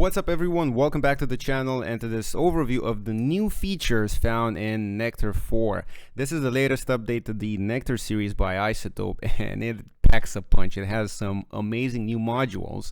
What's up everyone, welcome back to the channel and to this overview of the new features found in Nectar 4. This is the latest update to the Nectar series by iZotope and it packs a punch. It has some amazing new modules.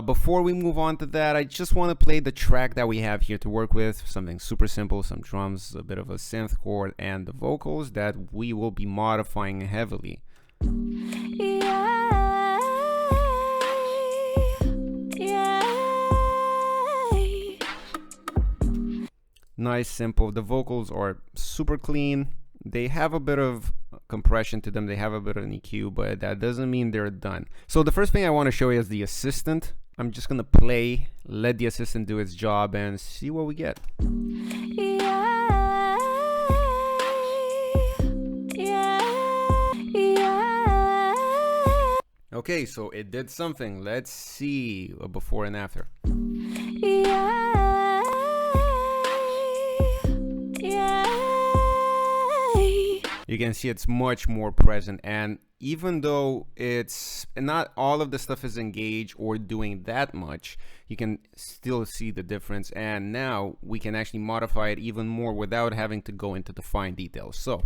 Before we move on to that, I just want to play the track that we have here to work with. Something super simple, some drums, a bit of a synth chord, and the vocals that we will be modifying heavily. Nice, simple. The vocals are super clean. They have a bit of compression to them. They have a bit of an EQ, but that doesn't mean they're done. So the first thing I want to show you is the assistant. I'm just going to play, let the assistant do its job and see what we get. Okay, so it did something. Let's see a before and after. You can see it's much more present, and even though it's not all of the stuff is engaged or doing that much, you can still see the difference, and now we can actually modify it even more without having to go into the fine details. So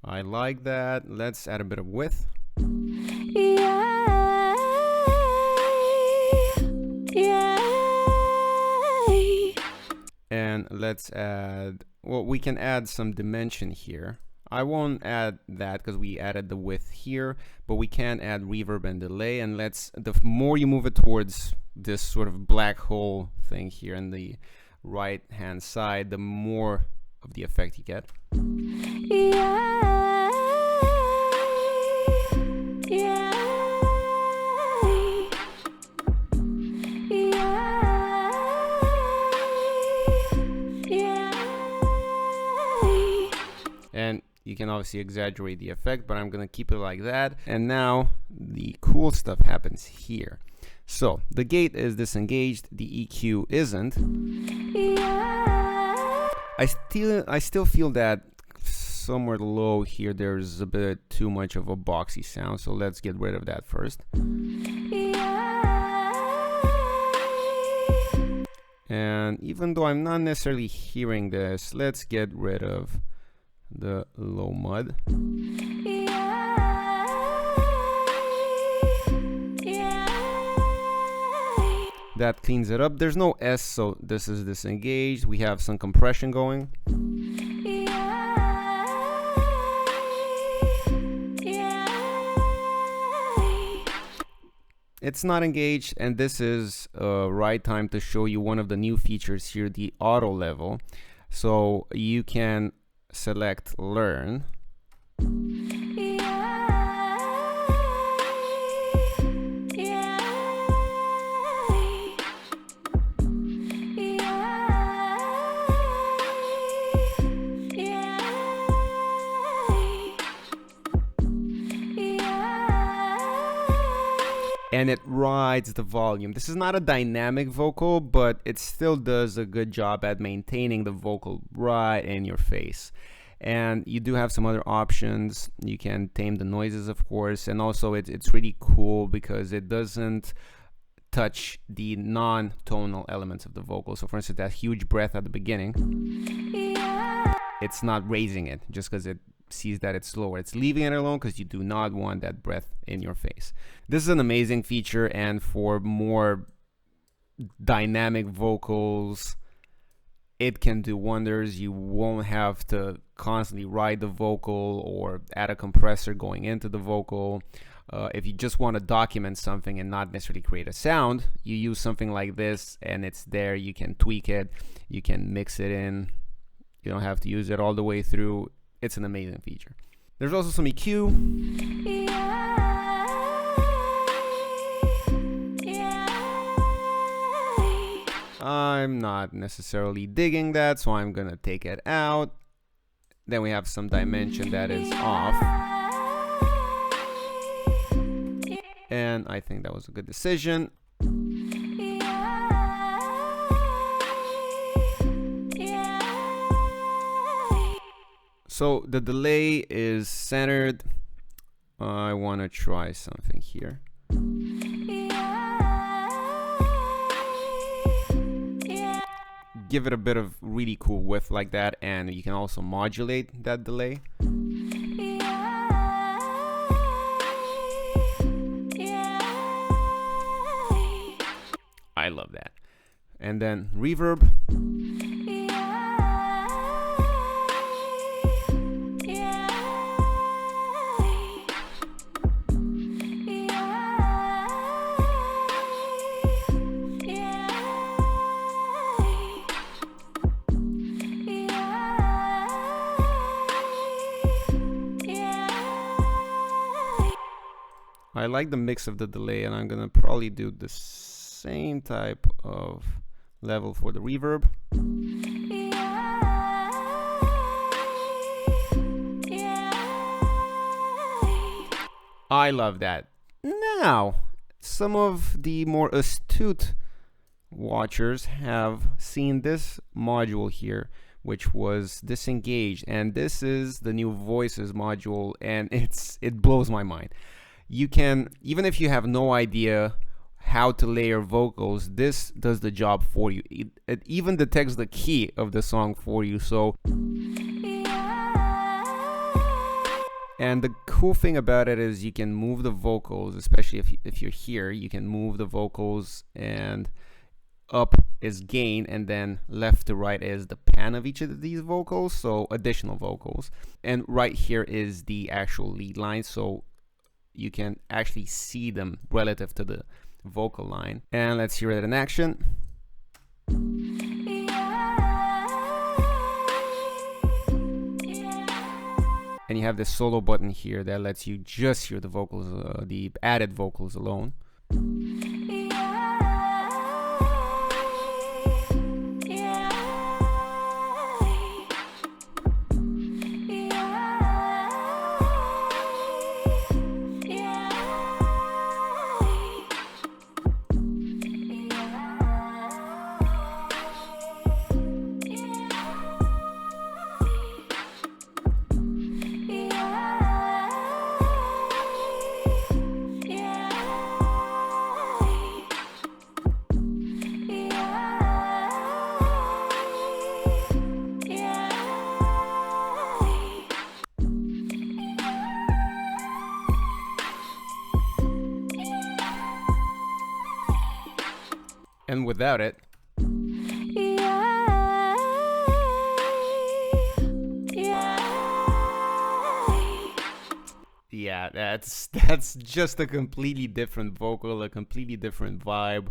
I like that. Let's add a bit of width. And let's add, well, we can add some dimension here. I won't add that because we added the width here, but we can add reverb and delay. And the more you move it towards this sort of black hole thing here in the right hand side, the more of the effect you get. And you can obviously exaggerate the effect, but I'm going to keep it like that. And now the cool stuff happens here. So the gate is disengaged, the EQ isn't. I still feel that somewhere low here there's a bit too much of a boxy sound, so let's get rid of that first. And even though I'm not necessarily hearing this, let's get rid of the low mud. That cleans it up. There's no S, so this is disengaged. We have some compression going. It's not engaged, and this is right time to show you one of the new features here, the auto level. So you can select learn. And it rides the volume. This is not a dynamic vocal, but it still does a good job at maintaining the vocal right in your face. And you do have some other options. You can tame the noises, of course, and also it's really cool because it doesn't touch the non-tonal elements of the vocal. So for instance, that huge breath at the beginning, it's not raising it just because it sees that it's slower. It's leaving it alone because you do not want that breath in your face. This is an amazing feature, and for more dynamic vocals, it can do wonders. You won't have to constantly ride the vocal or add a compressor going into the vocal. If you just want to document something and not necessarily create a sound, you use something like this and it's there. You can tweak it, you can mix it in. You don't have to use it all the way through. It's an amazing feature. There's also some EQ. I'm not necessarily digging that, so I'm gonna take it out. Then we have some dimension that is off. And I think that was a good decision. So the delay is centered. I want to try something here. Give it a bit of really cool width like that, and you can also modulate that delay. I love that. And then reverb. I like the mix of the delay, and I'm gonna probably do the same type of level for the reverb. I love that. Now, some of the more astute watchers have seen this module here, which was disengaged, and this is the new voices module, and it blows my mind. You can, even if you have no idea how to layer vocals, this does the job for you. It even detects the key of the song for you. So, and the cool thing about it is you can move the vocals, especially if you're here, you can move the vocals, and up is gain, and then left to right is the pan of each of these vocals, so additional vocals. And right here is the actual lead line, so you can actually see them relative to the vocal line. And let's hear it in action. And you have this solo button here that lets you just hear the vocals, the added vocals alone. And without it, yeah, that's just a completely different vocal, a completely different vibe.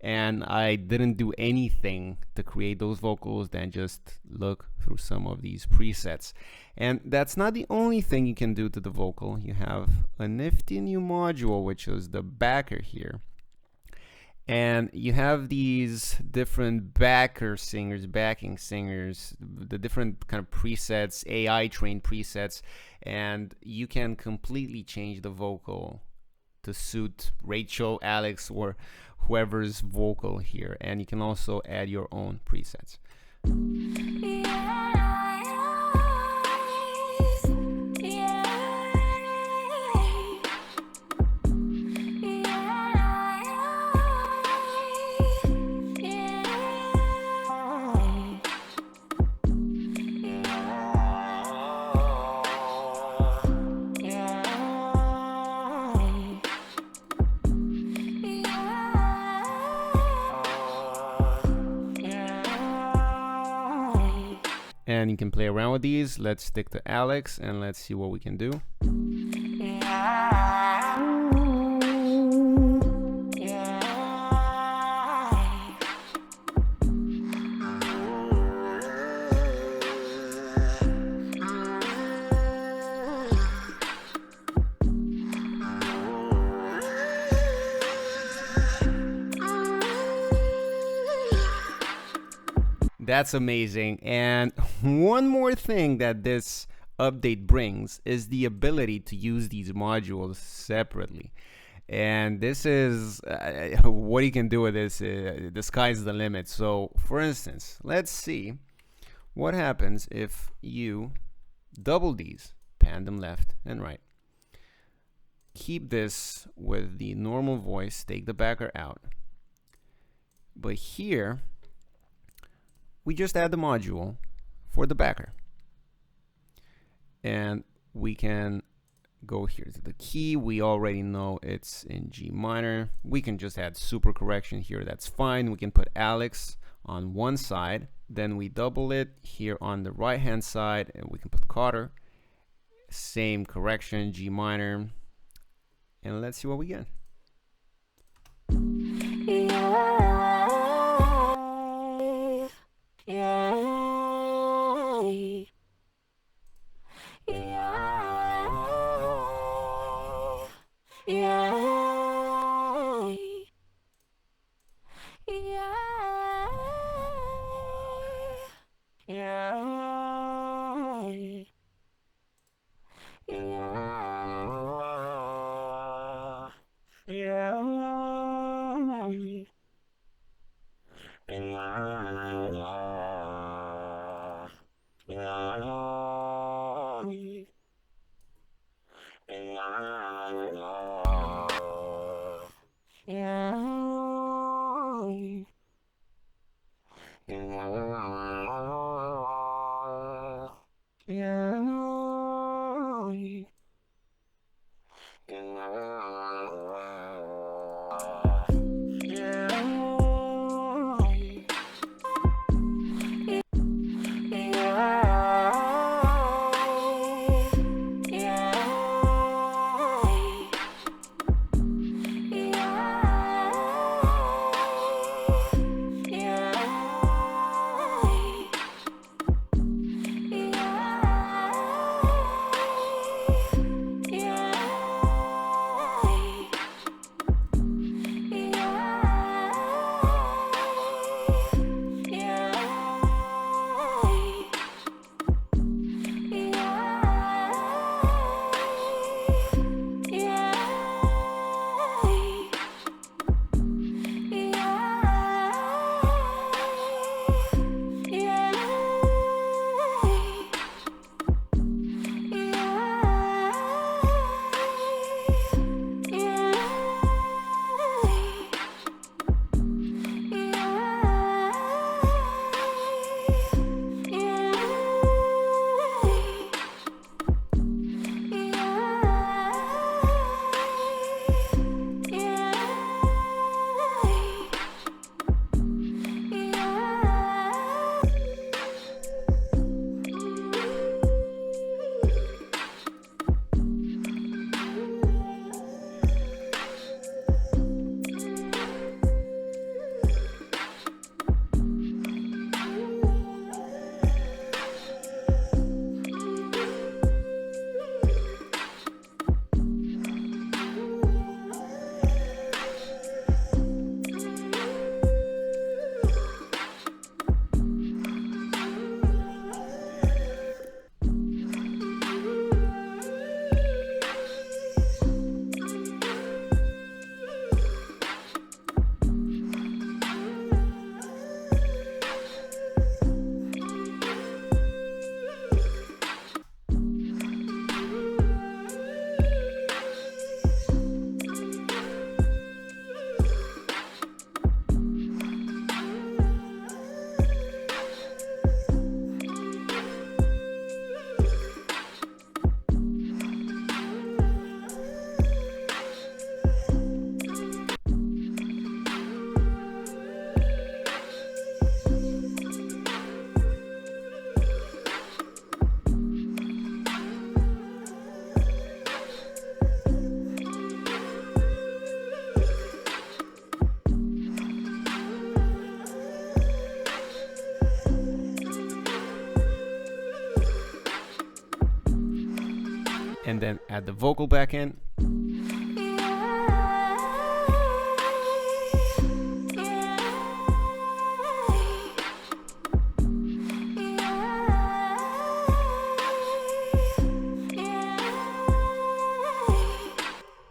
And I didn't do anything to create those vocals than just look through some of these presets. And that's not the only thing you can do to the vocal. You have a nifty new module, which is the backer here. And you have these different backing singers, the different kind of presets, AI trained presets, and you can completely change the vocal to suit Rachel, Alex, or whoever's vocal here. And you can also add your own presets. And you can play around with these. Let's stick to Alex and let's see what we can do. That's amazing. And one more thing that this update brings is the ability to use these modules separately. And this is what you can do with this. The sky's the limit. So for instance, let's see what happens if you double these, pan them left and right. Keep this with the normal voice, take the backer out. But here, we just add the module for the backer. And we can go here to the key. We already know it's in G minor. We can just add super correction here, that's fine. We can put Alex on one side, then we double it here on the right hand side, and we can put Cotter. Same correction, G minor. And let's see what we get. And then add the vocal back in.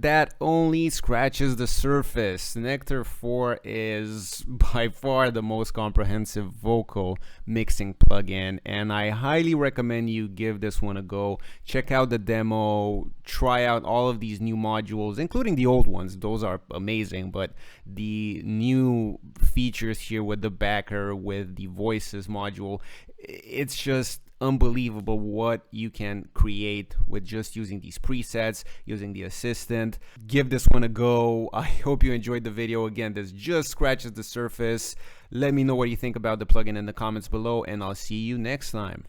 That only scratches the surface. Nectar 4 is by far the most comprehensive vocal mixing plugin, and I highly recommend you give this one a go. Check out the demo, try out all of these new modules, including the old ones. Those are amazing, but the new features here with the backer, with the voices module, it's just unbelievable what you can create with just using these presets, using the assistant. Give this one a go. I hope you enjoyed the video. Again, this just scratches the surface. Let me know what you think about the plugin in the comments below, and I'll see you next time.